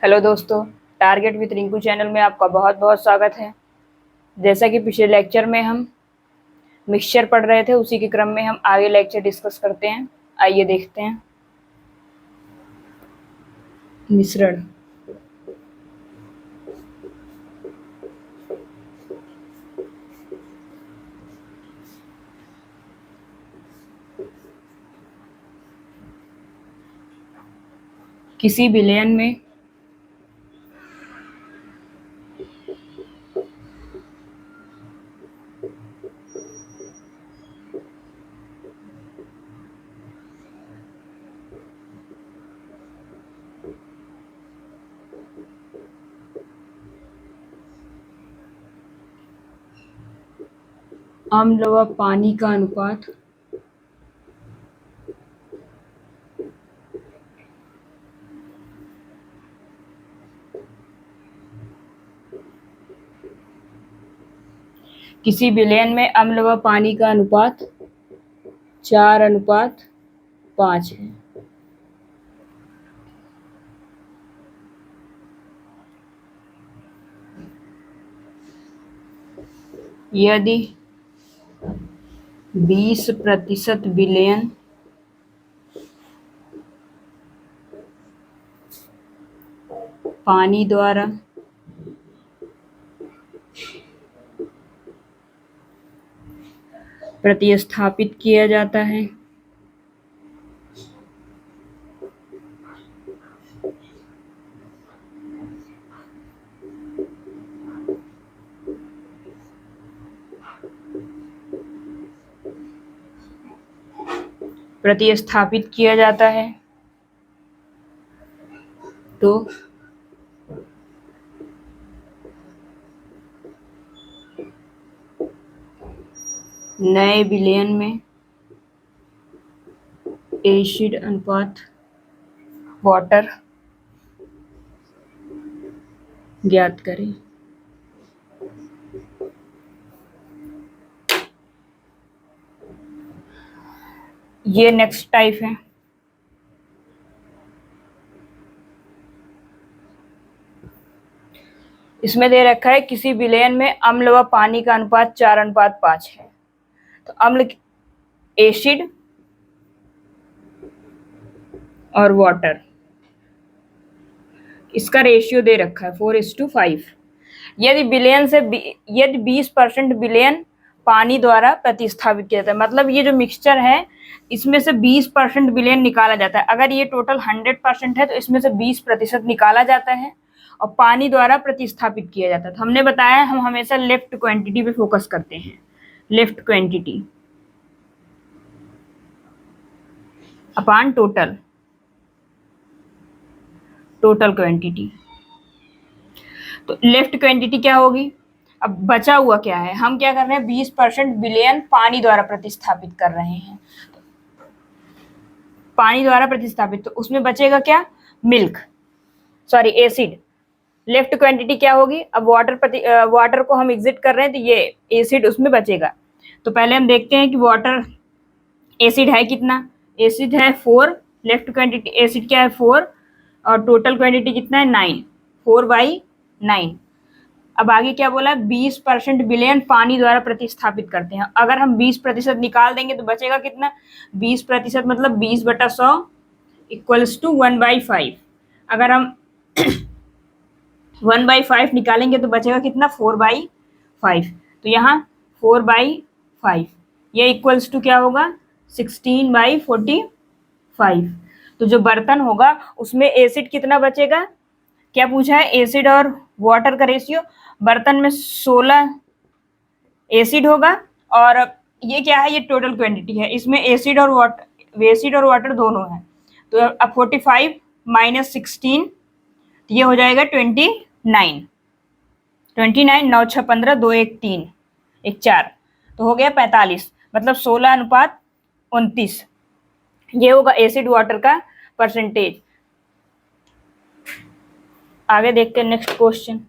Hello दोस्तों, target with Rinku channel में आपका बहुत बहुत स्वागत है। जैसा कि पिछले लेक्चर में हम मिक्सचर पढ़ रहे थे, उसी के क्रम में हम आगे लेक्चर डिस्कस करते हैं। आइए देखते हैं। मिश्रण। किसी विलयन में अम्ल व पानी का अनुपात किसी विलयन में अम्ल व पानी का अनुपात 4:5 है। यदि 20% विलयन पानी द्वारा प्रतिस्थापित किया जाता है तो नए विलयन में एसिड अनुपात वाटर ज्ञात करें। ये नेक्स्ट टाइप है। इसमें दे रखा है किसी विलयन में अम्ल व पानी का अनुपात 4:5 है। तो अम्ल, एसिड और वाटर, इसका रेशियो दे रखा है 4:5। यदि 20% विलयन पानी द्वारा प्रतिस्थापित किया जाता है, मतलब ये जो मिक्सचर है इसमें से 20% विलयन निकाला जाता है। अगर ये टोटल 100% है तो इसमें से 20% निकाला जाता है और पानी द्वारा प्रतिस्थापित किया जाता है। तो हमने बताया हम हमेशा लेफ्ट क्वांटिटी पे फोकस करते हैं। Left quantity upon total quantity. तो लेफ्ट क्वांटिटी क्या होगी? अब बचा हुआ क्या है? हम क्या कर रहे हैं, 20% विलयन पानी द्वारा प्रतिस्थापित कर रहे हैं। पानी द्वारा प्रतिस्थापित, तो उसमें बचेगा क्या? Milk, sorry acid. Left quantity क्या होगी? अब वाटर को हम एग्जिट कर रहे हैं तो ये एसिड उसमें बचेगा। तो पहले हम देखते हैं कि वाटर एसिड है कितना। एसिड है 4, लेफ्ट क्वांटिटी एसिड क्या है 4, और टोटल क्वांटिटी कितना है 9, 4/9। अब आगे क्या बोला? 20% विलयन पानी द्वारा प्रतिस्थापित करते हैं। अगर हम 20% निकाल देंगे तो बचेगा कितना? 20% मतलब 20/100 इक्वल्स टू 1/5। अगर हम 1/5 निकालेंगे तो बचेगा कितना? 4/5। तो यहाँ 4/5 ये इक्वल्स टू क्या होगा? 16/45। तो जो बर्तन होगा उसमें एसिड कितना बचेगा? क्या पूछा है? एसिड और वाटर का रेशियो। बर्तन में 16 एसिड होगा और ये क्या है? ये टोटल क्वांटिटी है। इसमें एसिड और वाटर दोनों है। तो अब 45 - 16 ये हो जाएगा 29। 9 6 15 2 1 3 1 4, तो हो गया 45, मतलब 16:29। ये होगा एसिड वाटर का परसेंटेज। आगे देखते हैं नेक्स्ट क्वेश्चन।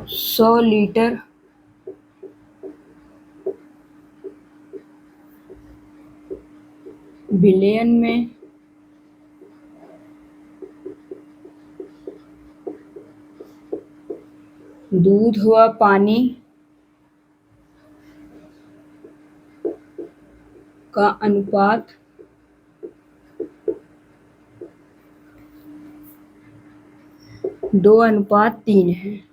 100 लीटर बिलियन में दूध हुआ पानी का अनुपात 2:3 है।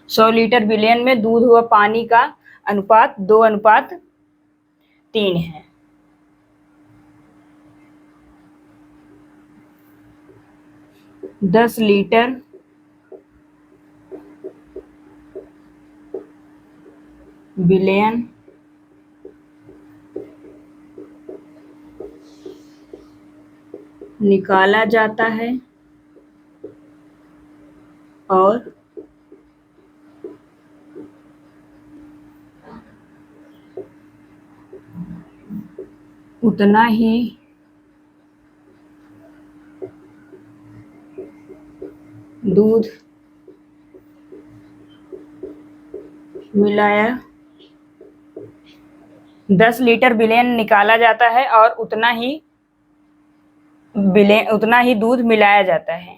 100 लीटर बिलियन में दूध हुआ पानी का अनुपात 2:3 है। दस लीटर बिलियन निकाला जाता है और उतना ही दूध मिलाया 10 लीटर बिलियन निकाला जाता है और उतना ही दूध मिलाया जाता है।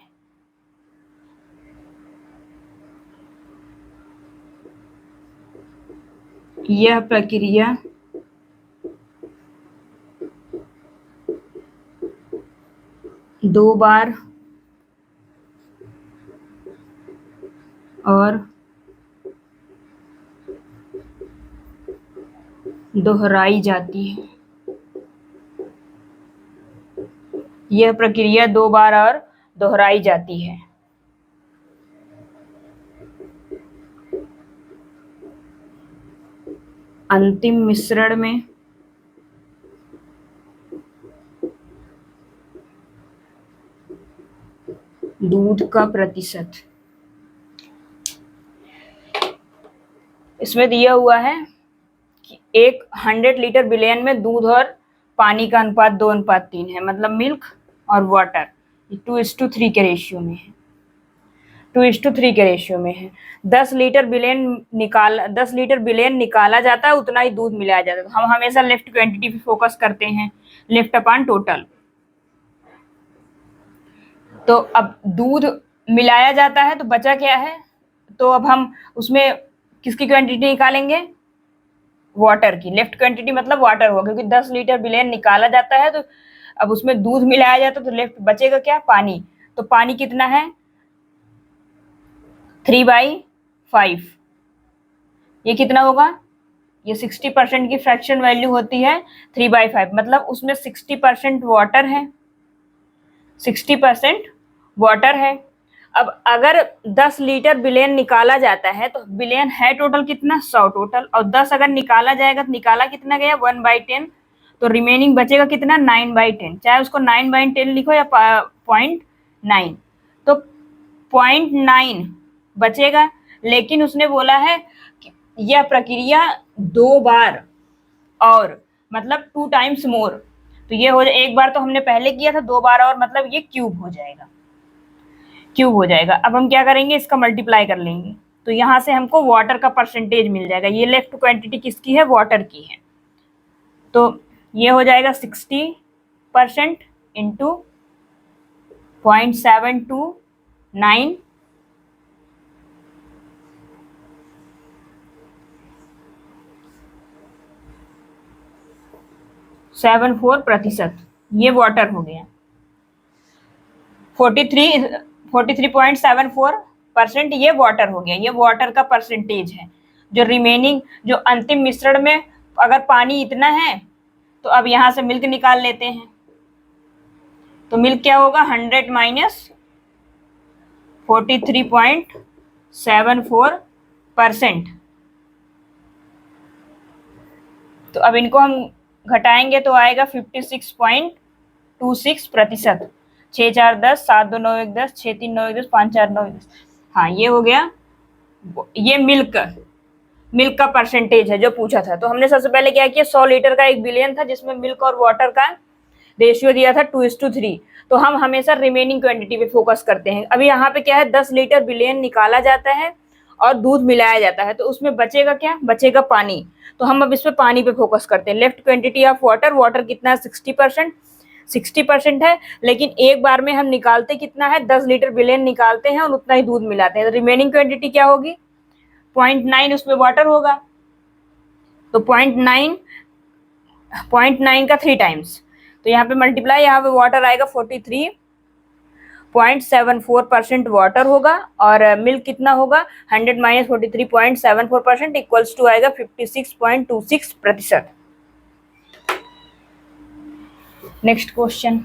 यह प्रक्रिया दो बार और दोहराई जाती है। यह प्रक्रिया 2 बार और दोहराई जाती है। अंतिम मिश्रण में दूध का प्रतिशत इसमें दिया हुआ है कि 100 लीटर बिलियन में दूध और पानी का अनुपात 2:3 है, मतलब मिल्क और वाटर 2:3 के रेशियो में है। 2:3 के रेशियो में है। 10 लीटर बिलियन निकाला जाता है, उतना ही दूध मिलाया जाता है। हम हमेशा लेफ्ट क्वांटिटी पे फोकस करते हैं, लेफ्ट अपॉन टोटल। तो अब दूध मिलाया जाता है तो बचा क्या है, तो अब हम उसमें किसकी क्वांटिटी निकालेंगे, वाटर की। लेफ्ट क्वांटिटी मतलब वाटर हुआ, क्योंकि 10 लीटर बिलियन निकाला जाता है तो अब उसमें दूध मिलाया जाता है तो लेफ्ट बचेगा क्या, पानी। तो पानी कितना है, 3/5। ये कितना होगा, ये 60% की फ्रैक्शन वैल्यू होती है 3/5, मतलब उसमें 60% वाटर है, 60% वाटर है। अब अगर 10 लीटर बिलियन निकाला जाता है तो बिलियन है टोटल कितना, 100 टोटल, और 10 अगर निकाला जाएगा तो निकाला कितना गया, 1/10, तो रिमेनिंग बचेगा कितना, 9/10। चाहे उसको 9/10 लिखो या 0.9, तो 0.9 बचेगा। लेकिन उसने बोला है कि यह प्रक्रिया 2 बार और, मतलब 2 टाइम्स मोर, तो ये हो जाए, एक बार तो हमने पहले किया था, 2 बार और मतलब ये क्यूब हो जाएगा, क्यूब हो जाएगा। अब हम क्या करेंगे, इसका मल्टीप्लाई कर लेंगे, तो यहाँ से हमको वाटर का परसेंटेज मिल जाएगा। ये लेफ्ट क्वांटिटी किसकी है, वाटर की है, तो ये हो जाएगा 60% इंटू 0.729 74%, ये वाटर हो गया। 43.74% ये वाटर हो गया, ये वाटर का परसेंटेज है। जो रिमेनिंग, जो अंतिम मिश्रण में अगर पानी इतना है तो अब यहाँ से मिल्क निकाल लेते हैं, तो मिल्क क्या होगा, 100 माइनस 43.74%। तो अब इनको हम घटाएंगे तो आएगा 56.26%। 6 4 10, 7 2 9 1 10, 6 3 9 1 10, 5 4 9 1 10। हाँ, ये हो गया, ये मिल्क का परसेंटेज है जो पूछा था। तो हमने सबसे पहले क्या किया, 100 लीटर का एक बिलियन था जिसमें मिल्क और वाटर का रेशियो दिया था 2:3, तो हम हमेशा रिमेनिंग क्वांटिटी पे फोकस करते हैं। अभी यहाँ पे क्या है, 10 लीटर बिलियन निकाला जाता है और दूध मिलाया जाता है, तो उसमें बचेगा क्या, बचेगा पानी। तो हम अब इस पे पानी पे फोकस करते हैं। Left quantity of water, water कितना है 60%, 60% है, लेकिन एक बार में हम निकालते कितना है, 10 लीटर बिलियन निकालते हैं और उतना ही दूध मिलाते हैं। तो रिमेनिंग क्वांटिटी क्या होगी, 0.9 उसमें वाटर होगा, तो 0.9 का 3 टाइम्स, तो यहाँ पे मल्टीप्लाई, यहाँ पे वाटर आएगा 43.74% वाटर होगा, और मिल्क कितना होगा 100 माइनस 43.74% इक्वल्स टू आएगा 56.26%। Next question.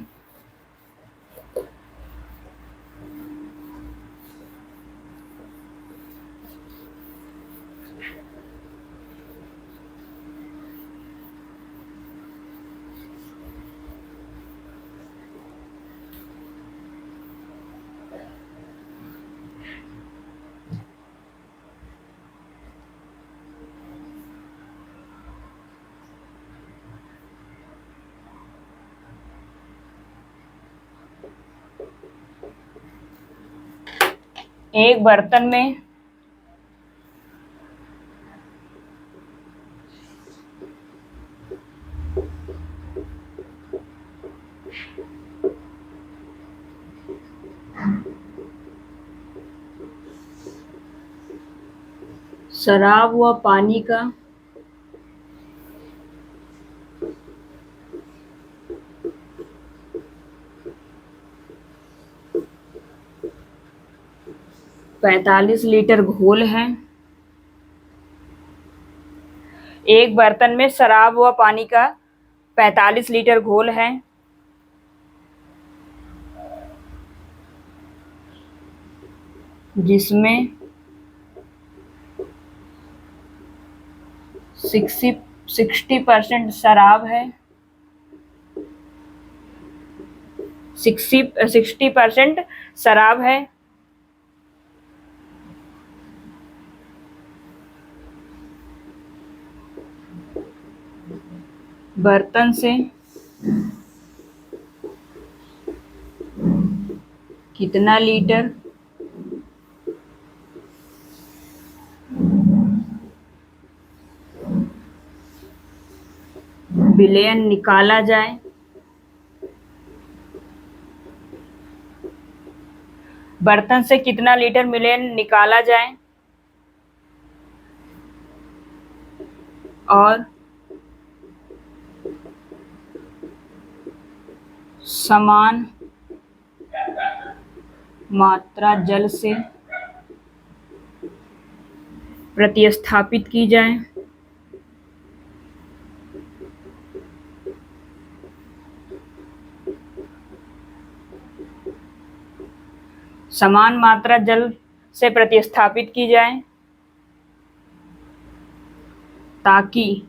एक बर्तन में शराब व पानी का 45 लीटर घोल है। एक बर्तन में शराब व पानी का 45 लीटर घोल है, जिसमें 60% शराब है, 60% शराब है। बर्तन से कितना लीटर विलयन निकाला जाए, बर्तन से कितना लीटर विलयन निकाला जाए और समान मात्रा जल से प्रतिस्थापित की जाए। समान मात्रा जल से प्रतिस्थापित की जाए ताकि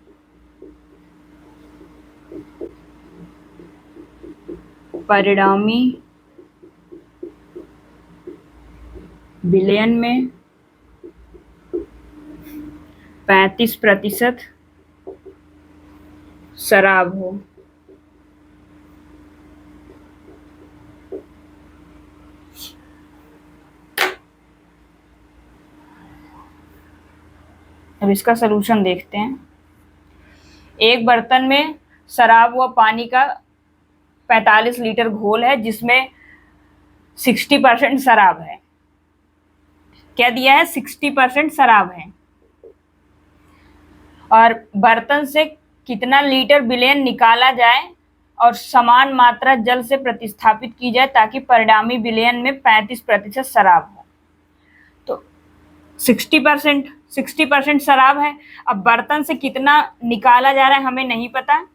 परिणामी विलयन में 35% शराब हो। अब इसका सलूशन देखते हैं। एक बर्तन में शराब व पानी का 45 लीटर घोल है, जिसमें 60% शराब है। क्या दिया है, 60% शराब है। और बर्तन से कितना लीटर विलयन निकाला जाए और समान मात्रा जल से प्रतिस्थापित की जाए ताकि परिणामी विलयन में 35% शराब हो। तो 60% शराब है। अब बर्तन से कितना निकाला जा रहा है हमें नहीं पता,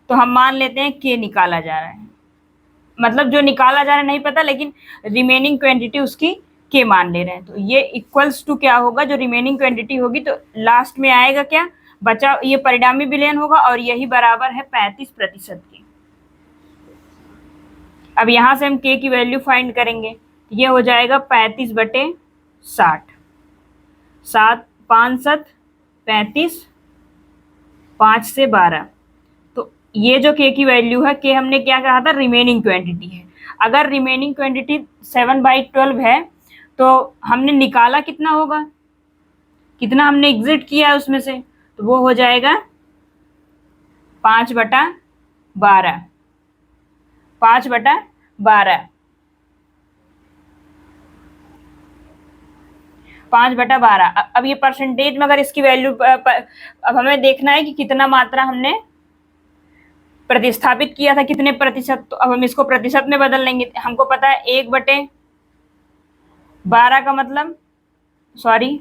तो हम मान लेते हैं के निकाला जा रहा है। मतलब जो निकाला जा रहा है नहीं पता, लेकिन रिमेनिंग क्वांटिटी उसकी के मान ले रहे हैं। तो ये इक्वल्स टू क्या होगा, जो रिमेनिंग क्वांटिटी होगी तो लास्ट में आएगा क्या, बचा ये परिणामी विलयन होगा, और यही बराबर है 35% के। अब यहां से हम के की वैल्यू फाइंड करेंगे, ये हो जाएगा 35/60, 7 5 7 35, 5 से 12, तो ये जो के की वैल्यू है, के हमने क्या कहा था, रिमेनिंग क्वांटिटी है। अगर रिमेनिंग क्वांटिटी 7/12 है तो हमने निकाला कितना होगा, कितना हमने एग्जिट किया उसमें से, तो वो हो जाएगा 5/12, 5/12, 5/12। अब ये परसेंटेज में अगर इसकी वैल्यू, अब हमें देखना है कि कितना मात्रा हमने प्रतिस्थापित किया था, कितने प्रतिशत, तो अब हम इसको प्रतिशत में बदल लेंगे। हमको पता है 1/12 का मतलब, सॉरी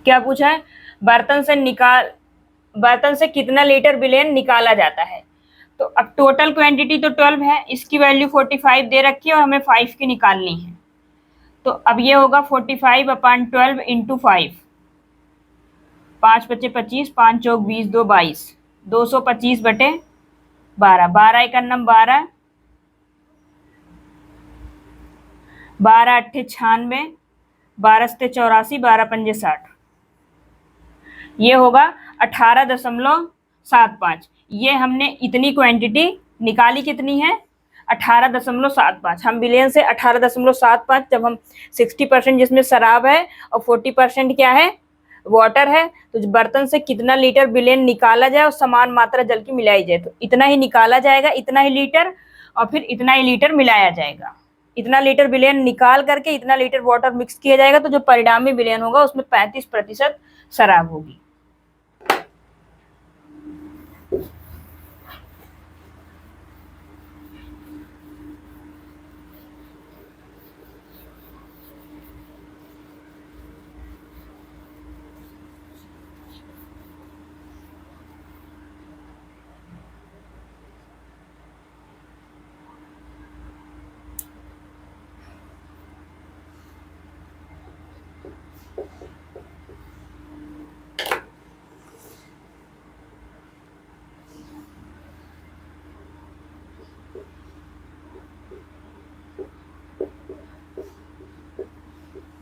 क्या पूछा है, बर्तन से कितना लीटर विलेन निकाला जाता है। तो अब टोटल क्वांटिटी तो 12 है, इसकी वैल्यू 45 दे रखी है और हमें 5 की निकालनी है। तो अब ये होगा 45/12 इंटू 5, 5×5 = 25, 5×4 = 20, 2 = 22, 225/12, 12×1 = 12, 12×8 = 96, 12×7 = 84, 12×5 = 60। ये होगा 18.75। ये हमने इतनी क्वांटिटी निकाली, कितनी है, 18.75। हम बिलियन से 18.75, जब हम 60% जिसमें शराब है और 40% क्या है, वाटर है, तो बर्तन से कितना लीटर बिलियन निकाला जाए और समान मात्रा जल की मिलाई जाए, तो इतना ही निकाला जाएगा, इतना ही लीटर, और फिर इतना ही लीटर मिलाया जाएगा। इतना लीटर बिलियन निकाल करके इतना लीटर वाटर मिक्स किया जाएगा, तो जो परिणामी बिलियन होगा उसमें 35% शराब होगी।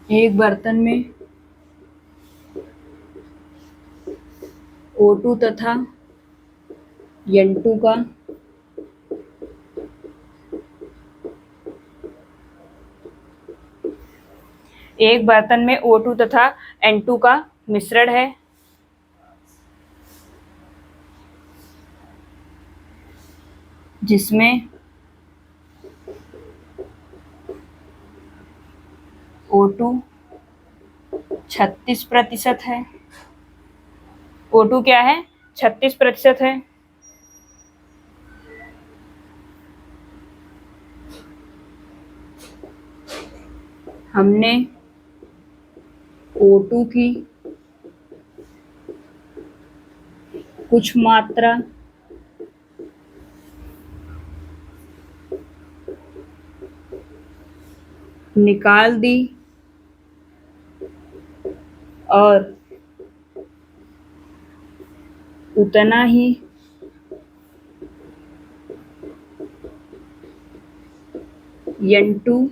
एक बर्तन में O2 तथा N2 का एक बर्तन में O2 तथा N2 का मिश्रण है, जिसमें O2 36% है। O2 क्या है, 36% है। हमने O2 की कुछ मात्रा निकाल दी और उतना ही N2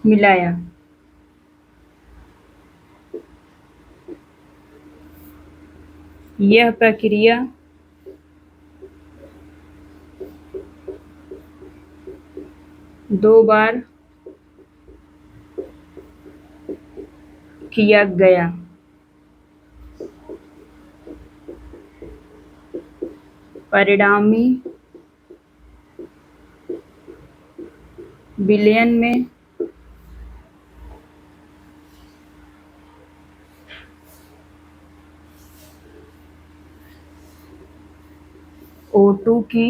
मिलाया। यह प्रक्रिया दो बार किया गया। परिणामी विलयन में O2 की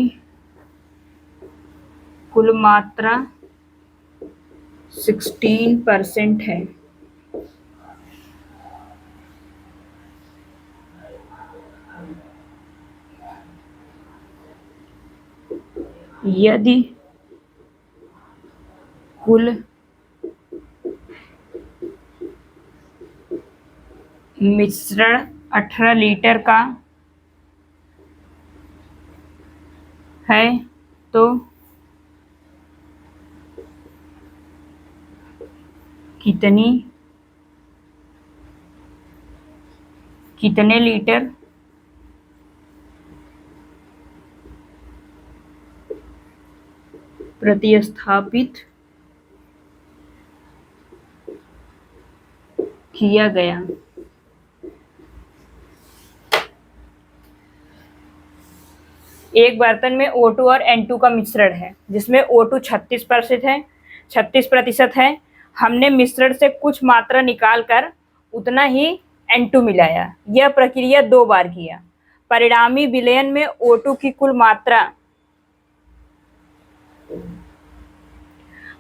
कुल मात्रा 16% है। यदि कुल मिश्रण 18 लीटर का है तो कितने लीटर प्रतिस्थापित किया गया। एक बर्तन में O2 और N2 का मिश्रण है जिसमें O2 36% है। हमने मिश्रण से कुछ मात्रा निकालकर उतना ही N2 मिलाया। यह प्रक्रिया 2 बार किया। परिणामी विलयन में O2 की कुल मात्रा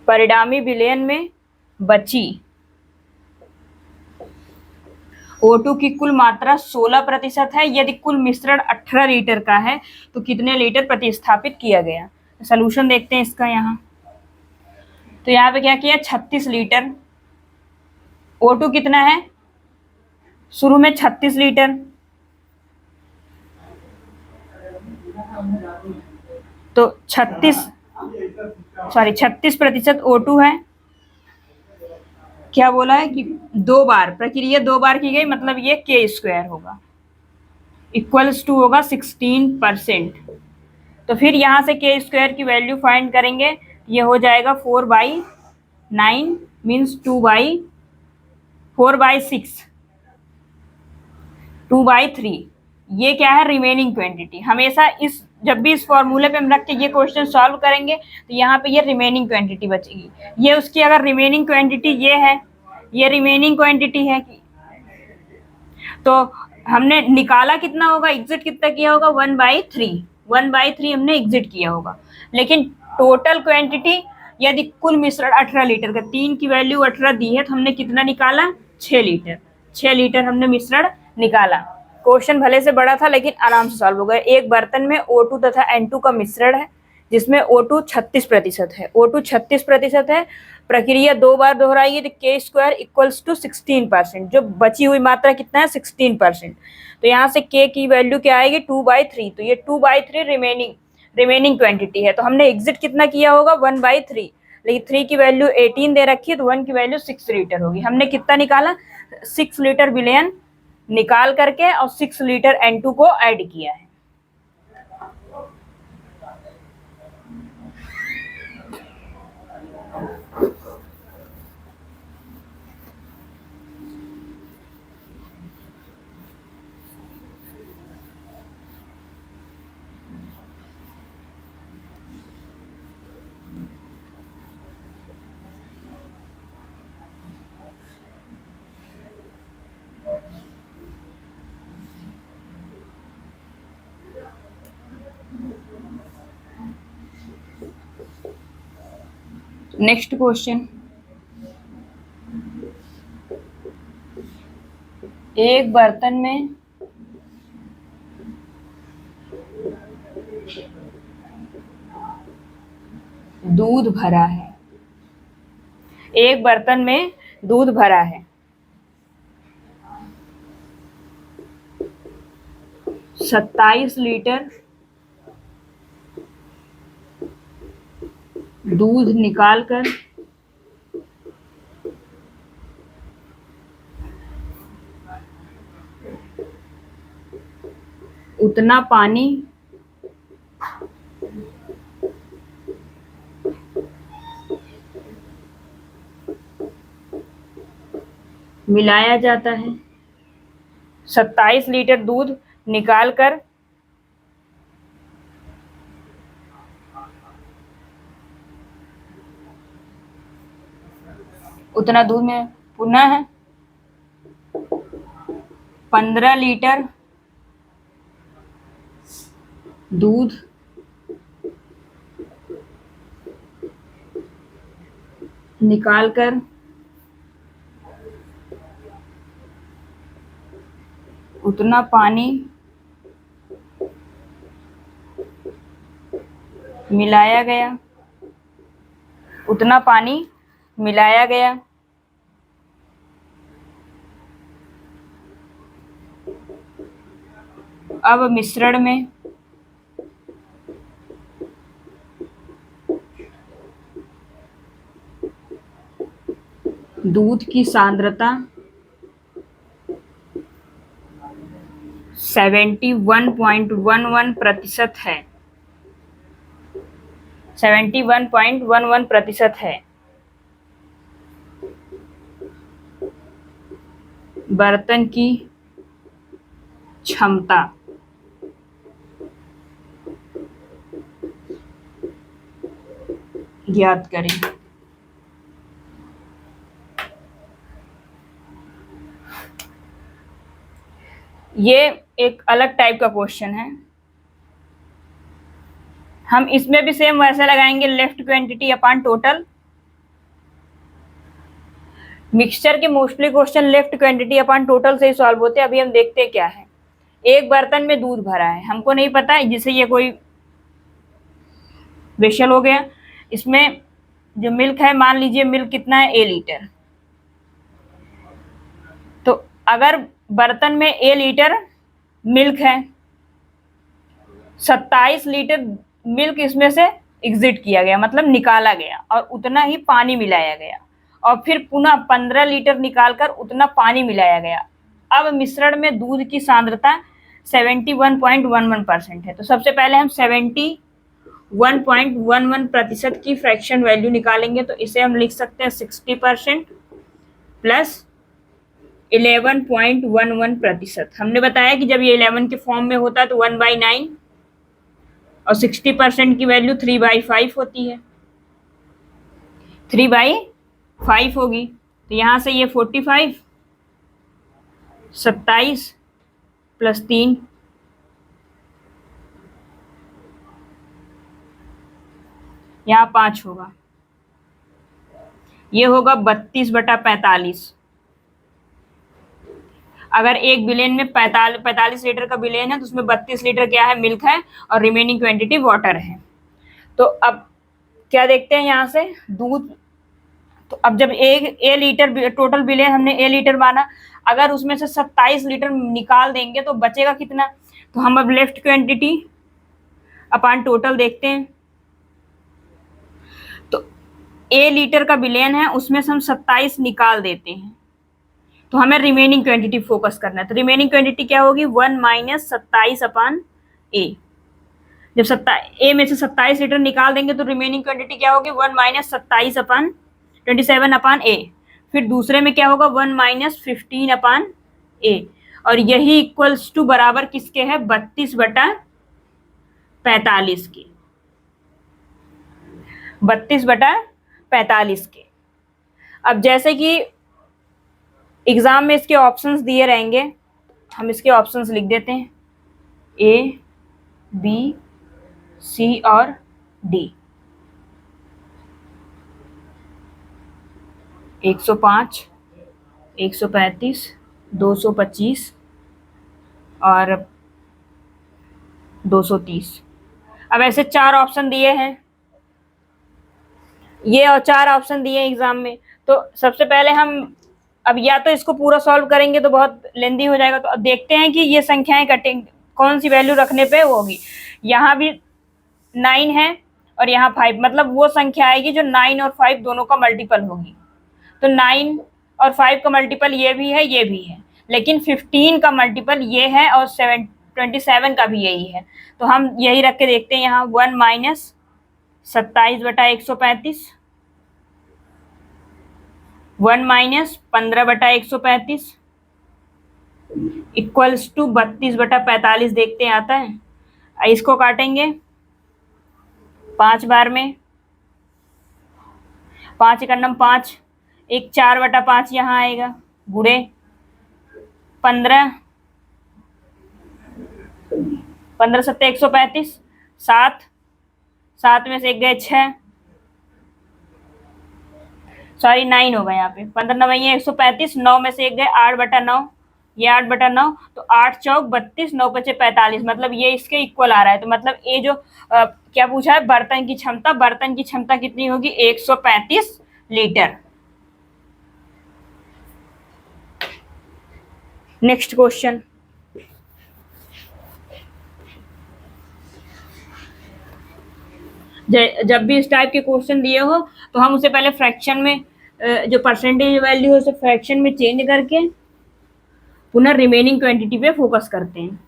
परिणामी विलयन में बची O2 की कुल मात्रा 16% है। यदि कुल मिश्रण 18 लीटर का है तो कितने लीटर प्रतिस्थापित किया गया। सॉल्यूशन देखते हैं इसका। यहाँ तो यहाँ पे क्या किया, 36 लीटर। O2 कितना है शुरू में, 36 लीटर। तो 36% O2 है। क्या बोला है कि 2 बार, प्रक्रिया 2 बार की गई, मतलब ये K² होगा, इक्वल्स टू होगा 16%। तो फिर यहाँ से K² की वैल्यू फाइंड करेंगे। ये हो जाएगा 4/9 मीन्स 4/6, 2/3। ये क्या है, रिमेनिंग क्वांटिटी। हमेशा इस जब भी इस फॉर्मूले पे हम रख के ये क्वेश्चन सॉल्व करेंगे तो यहाँ पे ये रिमेनिंग क्वांटिटी बचेगी। ये उसकी अगर रिमेनिंग क्वांटिटी ये है, ये रिमेनिंग क्वांटिटी है तो हमने निकाला कितना होगा, एग्जिट कितना किया होगा, 1/3 हमने एग्जिट किया होगा। लेकिन टोटल क्वांटिटी, यदि कुल मिश्रण 18 लीटर का, 3 की वैल्यू 18 दी है तो हमने कितना निकाला, 6 लीटर। 6 लीटर हमने मिश्रण निकाला। क्वेश्चन भले से बड़ा था लेकिन आराम से सॉल्व हो गया। एक बर्तन में O2 तथा N2 का मिश्रण है जिसमें O2 36% है। O2 36% है। प्रक्रिया 2 बार दोहराई है तो K² इक्वल्स टू 16%। जो बची हुई मात्रा कितना है, 16%। तो यहाँ से K की वैल्यू क्या आएगी, 2/3। तो ये 2/3 रिमेनिंग क्वांटिटी है। तो हमने एग्जिट कितना किया होगा, 1/3। लेकिन 3 की वैल्यू 18 दे रखी है तो 1 की वैल्यू 6 लीटर होगी। हमने कितना निकाला, 6 लीटर विलयन निकाल करके और 6 लीटर N2 को ऐड किया है। नेक्स्ट क्वेश्चन, एक बर्तन में दूध भरा है। एक बर्तन में दूध भरा है, 27 लीटर दूध निकालकर उतना पानी मिलाया जाता है। 27 लीटर दूध निकालकर उतना दूध में पुनः 15 लीटर दूध निकालकर उतना पानी मिलाया गया। अब मिश्रण में दूध की सांद्रता 71.11% है। 71.11% है। बर्तन की क्षमता ज्ञात करें। ये एक अलग टाइप का क्वेश्चन है। हम इसमें भी सेम वैसे लगाएंगे, left quantity upon total. Mixture के mostly question left quantity upon total से ही सॉल्व होते हैं। अभी हम देखते हैं क्या है। एक बर्तन में दूध भरा है, हमको नहीं पता है, जिसे ये कोई वेसल हो गया। इसमें जो मिल्क है, मान लीजिए मिल्क कितना है, A लीटर। तो अगर बर्तन में A लीटर मिल्क है, 27 लीटर मिल्क इसमें से एग्जिट किया गया, मतलब निकाला गया, और उतना ही पानी मिलाया गया, और फिर पुनः 15 लीटर निकालकर उतना पानी मिलाया गया। अब मिश्रण में दूध की सांद्रता 71.11% है। तो सबसे पहले हम 71.11% की फ्रैक्शन वैल्यू निकालेंगे। तो इसे हम लिख सकते हैं 60% प्लस 11.11%। हमने बताया कि जब ये 11 के फॉर्म में होता है तो 1/9, और 60% की वैल्यू 3/5 होती है, 3/5 होगी। तो यहां से ये 45, 27 प्लस 3, यहाँ 5 होगा, ये होगा 32/45। अगर एक बिलेन में 45 लीटर का बिलेन है तो उसमें 32 लीटर क्या है, मिल्क है, और रिमेनिंग क्वांटिटी वाटर है। तो अब क्या देखते हैं यहाँ से, दूध। तो अब जब एक A लीटर टोटल बिलेन हमने A लीटर माना, अगर उसमें से 27 लीटर निकाल देंगे तो बचेगा कितना। तो हम अब लेफ्ट क्वांटिटी अपॉन टोटल देखते हैं। तो A लीटर का बिलेन है, उसमें से हम 27 निकाल देते हैं, तो हमें रिमेनिंग क्वांटिटी फोकस करना है। तो रिमेनिंग क्वांटिटी क्या होगी, 1 - 27 अपॉन A। जब A में से 27 लीटर निकाल देंगे तो रिमेनिंग क्वांटिटी क्या होगी, 1 - 27 अपॉन 27 अपॉन A। फिर दूसरे में क्या होगा, 1 - 15 अपॉन A, और यही इक्वल्स टू बराबर किसके है, 32/45 के, 32/45 के। अब जैसे कि एग्जाम में इसके ऑप्शंस दिए रहेंगे, हम इसके ऑप्शंस लिख देते हैं, A, B, C और D। 105, 135, 225 और 230। अब ऐसे 4 ऑप्शन दिए हैं, ये और 4 ऑप्शन दिए एग्जाम में। तो सबसे पहले हम अब या तो इसको पूरा सॉल्व करेंगे तो बहुत लेंदी हो जाएगा। तो अब देखते हैं कि ये संख्याएं कटेंगे, कौन सी वैल्यू रखने पे वो होगी। यहाँ भी 9 है और यहाँ 5, मतलब वो संख्या आएगी जो 9 और 5 दोनों का मल्टीपल होगी। तो 9 और 5 का मल्टीपल ये भी है, ये भी है, लेकिन 15 का मल्टीपल ये है और 27 का भी यही है। तो हम यही रख के देखते हैं यहाँ, 1 - 27/135, 1 - 15/135 इक्वल्स टू 32/45। देखते हैं आता है। इसको काटेंगे 5 बार में, 5 एकम 5, एक 4/5 यहाँ आएगा, गुड़े 15, 15 × 7 = 135, 7 में से एक गए 6, सॉरी 9 होगा यहाँ पे, 15 × 9 = 135, 9 में से एक गए 8/9, ये 8/9, तो 8 चौक 32, 9 × 5 = 45, मतलब ये इसके इक्वल आ रहा है। तो मतलब ये जो क्या पूछा है, बर्तन की क्षमता, बर्तन की क्षमता कितनी होगी, 135 लीटर। नेक्स्ट क्वेश्चन, जब भी इस टाइप के क्वेश्चन दिए हो तो हम उसे पहले फ्रैक्शन में, जो परसेंटेज वैल्यू है उसे फ्रैक्शन में चेंज करके पुनः रिमेनिंग क्वांटिटी पे फोकस करते हैं।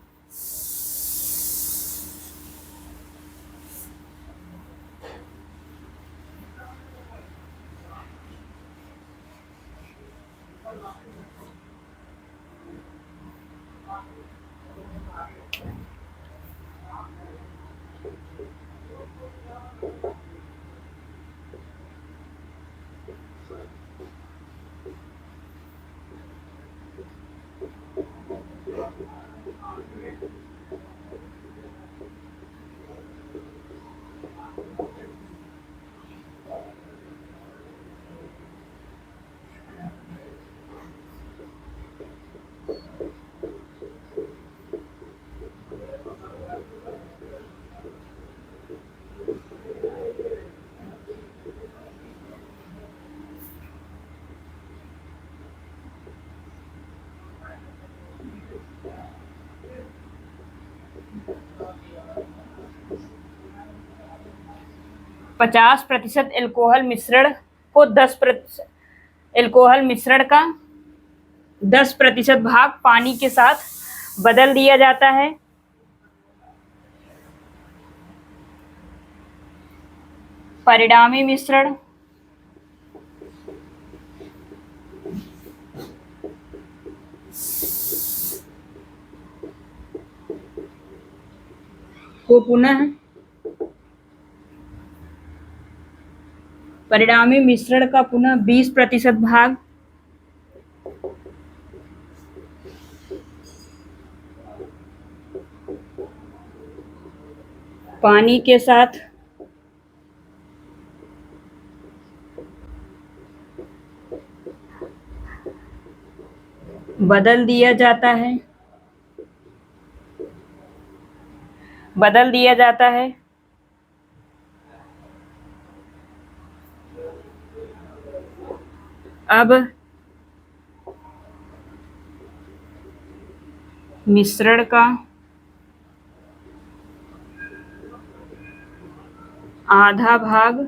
50% एल्कोहल मिश्रण को 10% एल्कोहल मिश्रण का 10% भाग पानी के साथ बदल दिया जाता है। परिणामी मिश्रण को पुनः परिणामी मिश्रण का पुनः 20% भाग पानी के साथ बदल दिया जाता है। अब मिश्रण का आधा भाग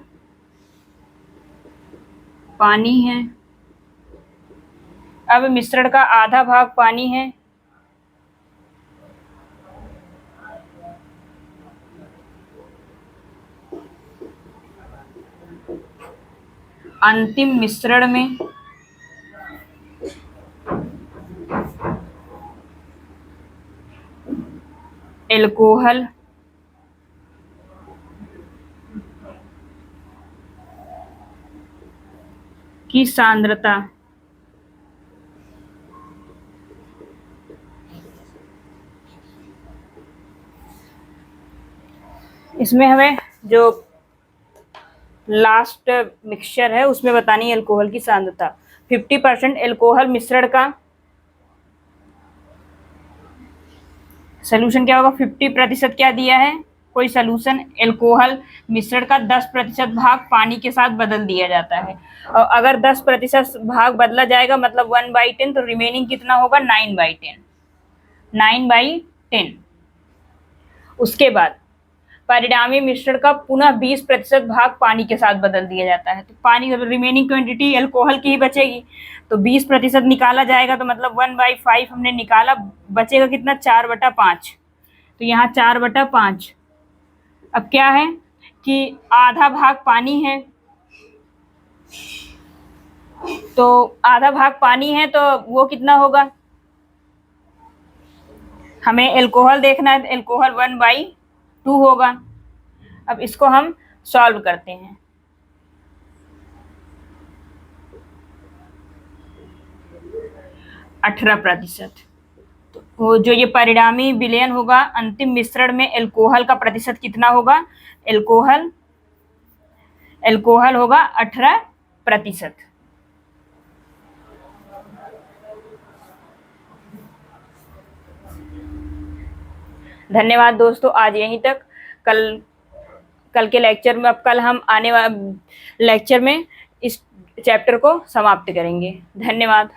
पानी है। अंतिम मिश्रण में एल्कोहल की सांद्रता इसमें हमें जो लास्ट मिक्सचर है उसमें बतानी है एल्कोहल की सांद्रता। 50% एल्कोहल मिश्रण का सोल्यूशन क्या होगा, 50% क्या दिया है कोई सोल्यूशन, एल्कोहल मिश्रण का 10% भाग पानी के साथ बदल दिया जाता है। और अगर 10% भाग बदला जाएगा मतलब 1/10, तो रिमेनिंग कितना होगा 9/10। 9/10। उसके बाद परिणामी मिश्रण का पुनः 20% भाग पानी के साथ बदल दिया जाता है। तो पानी रिमेनिंग क्वांटिटी एल्कोहल की ही बचेगी, तो 20% निकाला जाएगा तो मतलब 1/5 हमने निकाला, बचेगा कितना 4/5। तो यहाँ 4/5। अब क्या है कि आधा भाग पानी है, तो आधा भाग पानी है तो वो कितना होगा, हमें एल्कोहल देखना है, एल्कोहल 1/2 होगा। अब इसको हम सॉल्व करते हैं। तो 18%। तो जो ये परिणामी विलयन होगा अंतिम मिश्रण में एल्कोहल का प्रतिशत कितना होगा, एल्कोहल होगा 18%। धन्यवाद दोस्तों, आज यहीं तक। कल के लेक्चर में, अब कल हम आने वाले लेक्चर में इस चैप्टर को समाप्त करेंगे। धन्यवाद।